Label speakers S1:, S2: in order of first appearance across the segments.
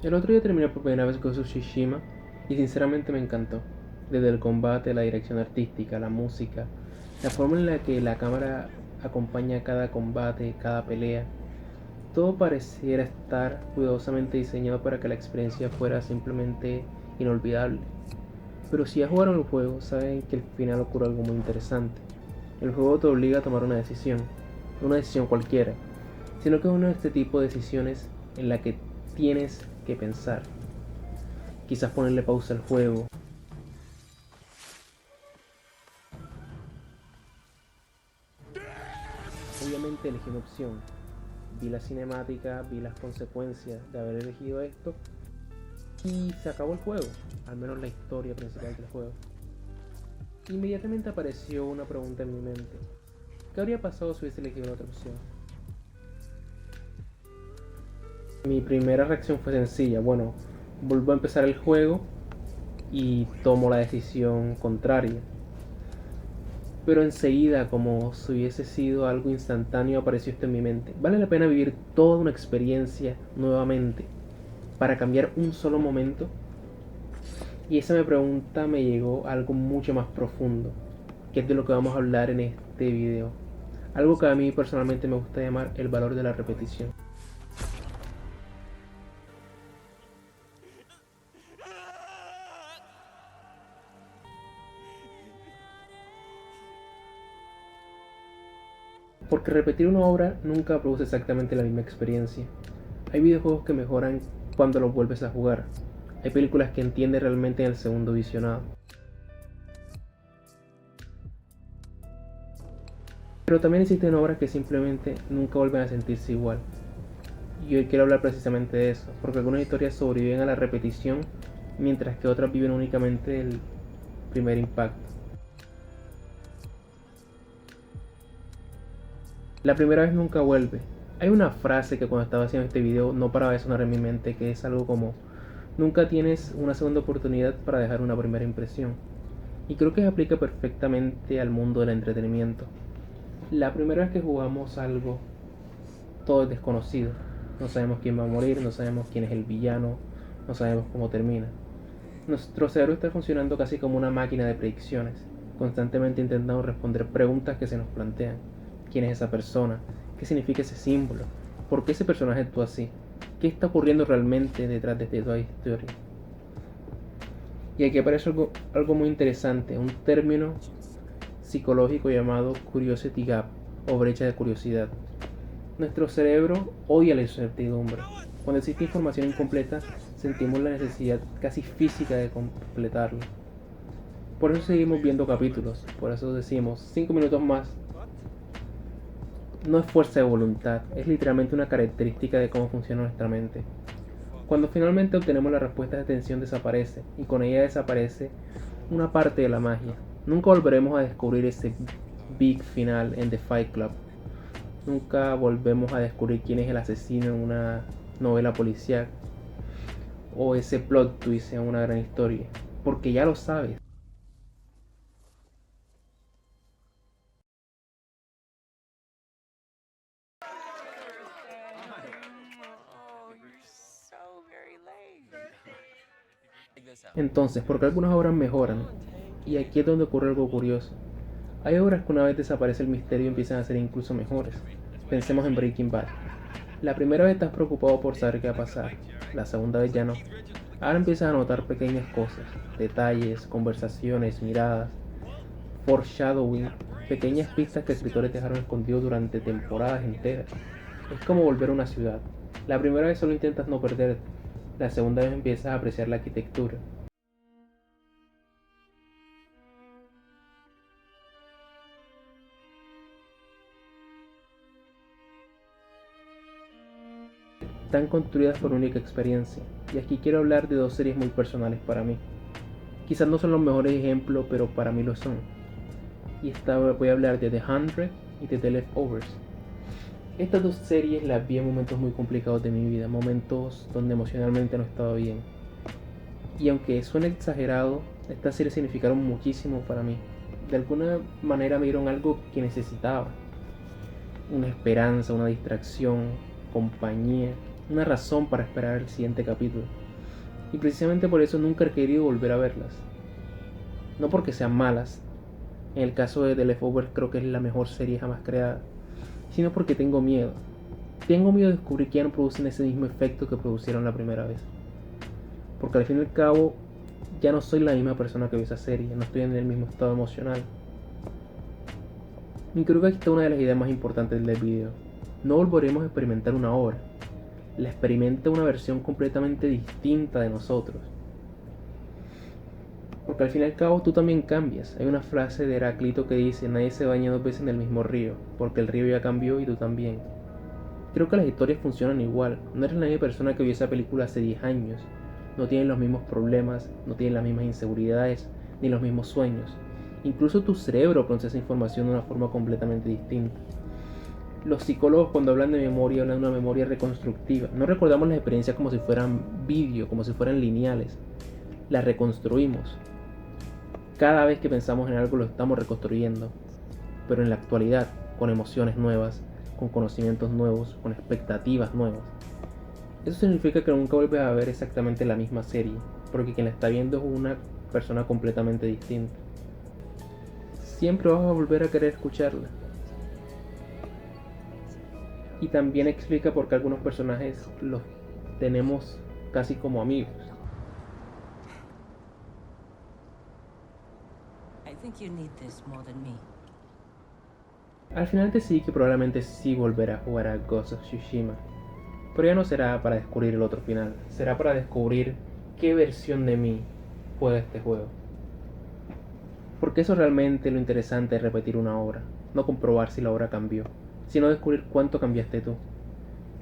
S1: El otro día terminé por primera vez Ghost of Tsushima y sinceramente me encantó. Desde el combate, la dirección artística, la música, la forma en la que la cámara acompaña cada combate, cada pelea, todo pareciera estar cuidadosamente diseñado para que la experiencia fuera simplemente inolvidable. Pero si ya jugaron el juego, saben que al final ocurre algo muy interesante. El juego te obliga a tomar una decisión, no una decisión cualquiera, sino que es uno de este tipo de decisiones en la que tienes que pensar. Quizás ponerle pausa al juego. Obviamente elegí una opción. Vi la cinemática, vi las consecuencias de haber elegido esto y se acabó el juego, al menos la historia principal del juego. Inmediatamente apareció una pregunta en mi mente. ¿Qué habría pasado si hubiese elegido la otra opción? Mi primera reacción fue sencilla. Bueno, vuelvo a empezar el juego y tomo la decisión contraria. Pero enseguida, como si hubiese sido algo instantáneo, apareció esto en mi mente. ¿Vale la pena vivir toda una experiencia nuevamente para cambiar un solo momento? Y esa pregunta me llegó a algo mucho más profundo, que es de lo que vamos a hablar en este video. Algo que a mí personalmente me gusta llamar el valor de la repetición. Porque repetir una obra nunca produce exactamente la misma experiencia. Hay videojuegos que mejoran cuando los vuelves a jugar. Hay películas que entiendes realmente en el segundo visionado. Pero también existen obras que simplemente nunca vuelven a sentirse igual. Y hoy quiero hablar precisamente de eso, porque algunas historias sobreviven a la repetición, mientras que otras viven únicamente del primer impacto. La primera vez nunca vuelve. Hay una frase que cuando estaba haciendo este video no paraba de sonar en mi mente, que es algo como: nunca tienes una segunda oportunidad para dejar una primera impresión. Y creo que se aplica perfectamente al mundo del entretenimiento. La primera vez que jugamos algo, todo es desconocido. No sabemos quién va a morir, no sabemos quién es el villano, no sabemos cómo termina. Nuestro cerebro está funcionando casi como una máquina de predicciones, constantemente intentando responder preguntas que se nos plantean. ¿Quién es esa persona? ¿Qué significa ese símbolo? ¿Por qué ese personaje actúa así? ¿Qué está ocurriendo realmente detrás de toda esta historia? Y aquí aparece algo muy interesante, un término psicológico llamado curiosity gap o brecha de curiosidad. Nuestro cerebro odia la incertidumbre. Cuando existe información incompleta, sentimos la necesidad casi física de completarla. Por eso seguimos viendo capítulos, por eso decimos 5 minutos más. No es fuerza de voluntad, es literalmente una característica de cómo funciona nuestra mente. Cuando finalmente obtenemos la respuesta, de atención desaparece, y con ella desaparece una parte de la magia. Nunca volveremos a descubrir ese big final en The Fight Club. Nunca volvemos a descubrir quién es el asesino en una novela policial, o ese plot twist en una gran historia, porque ya lo sabes. Entonces, ¿por qué algunas obras mejoran? Y aquí es donde ocurre algo curioso. Hay obras que una vez desaparece el misterio empiezan a ser incluso mejores. Pensemos en Breaking Bad. La primera vez estás preocupado por saber qué va a pasar, la segunda vez ya no. Ahora empiezas a notar pequeñas cosas, detalles, conversaciones, miradas, foreshadowing, pequeñas pistas que escritores dejaron escondidos durante temporadas enteras. Es como volver a una ciudad. La primera vez solo intentas no perderte, la segunda vez empiezas a apreciar la arquitectura. Están construidas por única experiencia, y aquí quiero hablar de dos series muy personales para mí. Quizás no son los mejores ejemplos, pero para mí lo son. Y esta voy a hablar de The 100 y de The Leftovers. Estas dos series las vi en momentos muy complicados de mi vida, momentos donde emocionalmente no estaba bien. Y aunque suene exagerado, estas series significaron muchísimo para mí. De alguna manera me dieron algo que necesitaba. Una esperanza, una distracción, compañía. una razón para esperar el siguiente capítulo. Y precisamente por eso nunca he querido volver a verlas. No porque sean malas, en el caso de The Leftovers creo que es la mejor serie jamás creada, sino porque tengo miedo. Tengo miedo de descubrir que ya no producen ese mismo efecto que producieron la primera vez. Porque al fin y al cabo ya no soy la misma persona que vio esa serie, no estoy en el mismo estado emocional. Y creo que aquí está una de las ideas más importantes del video. No volveremos a experimentar una obra, la experimenta una versión completamente distinta de nosotros. Porque al fin y al cabo tú también cambias. Hay una frase de Heráclito que dice: nadie se baña dos veces en el mismo río, porque el río ya cambió y tú también. Creo que las historias funcionan igual. No eres la misma persona que vio esa película hace 10 años. No tienen los mismos problemas, no tienen las mismas inseguridades, ni los mismos sueños. Incluso tu cerebro procesa información de una forma completamente distinta. Los psicólogos cuando hablan de memoria hablan de una memoria reconstructiva. No recordamos las experiencias como si fueran vídeo, como si fueran lineales. Las reconstruimos. Cada vez que pensamos en algo lo estamos reconstruyendo, pero en la actualidad, con emociones nuevas, con conocimientos nuevos, con expectativas nuevas. Eso significa que nunca vuelves a ver exactamente la misma serie, porque quien la está viendo es una persona completamente distinta. Siempre vas a volver a querer escucharla. Y también explica por qué algunos personajes los tenemos casi como amigos. Al final decidí que probablemente sí volverá a jugar a Ghost of Tsushima, pero ya no será para descubrir el otro final, será para descubrir qué versión de mí juega este juego. Porque eso es realmente lo interesante de repetir una obra, no comprobar si la obra cambió, sino descubrir cuánto cambiaste tú.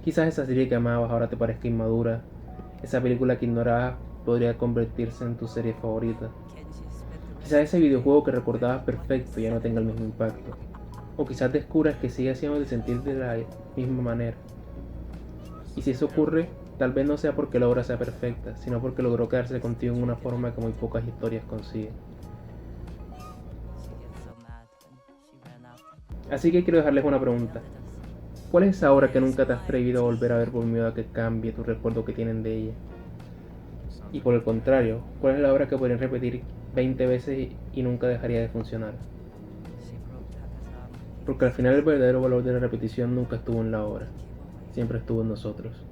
S1: Quizás esa serie que amabas ahora te parezca inmadura, esa película que ignorabas podría convertirse en tu serie favorita. Quizás ese videojuego que recordabas perfecto ya no tenga el mismo impacto. O quizás descubras que sigue haciendo de sentir de la misma manera. Y si eso ocurre, tal vez no sea porque la obra sea perfecta, sino porque logró quedarse contigo en una forma que muy pocas historias consiguen. Así que quiero dejarles una pregunta. ¿Cuál es esa obra que nunca te has atrevido a volver a ver por miedo a que cambie tu recuerdo que tienen de ella? Y por el contrario, ¿cuál es la obra que podrían repetir 20 veces y nunca dejaría de funcionar? Porque al final el verdadero valor de la repetición nunca estuvo en la obra, siempre estuvo en nosotros.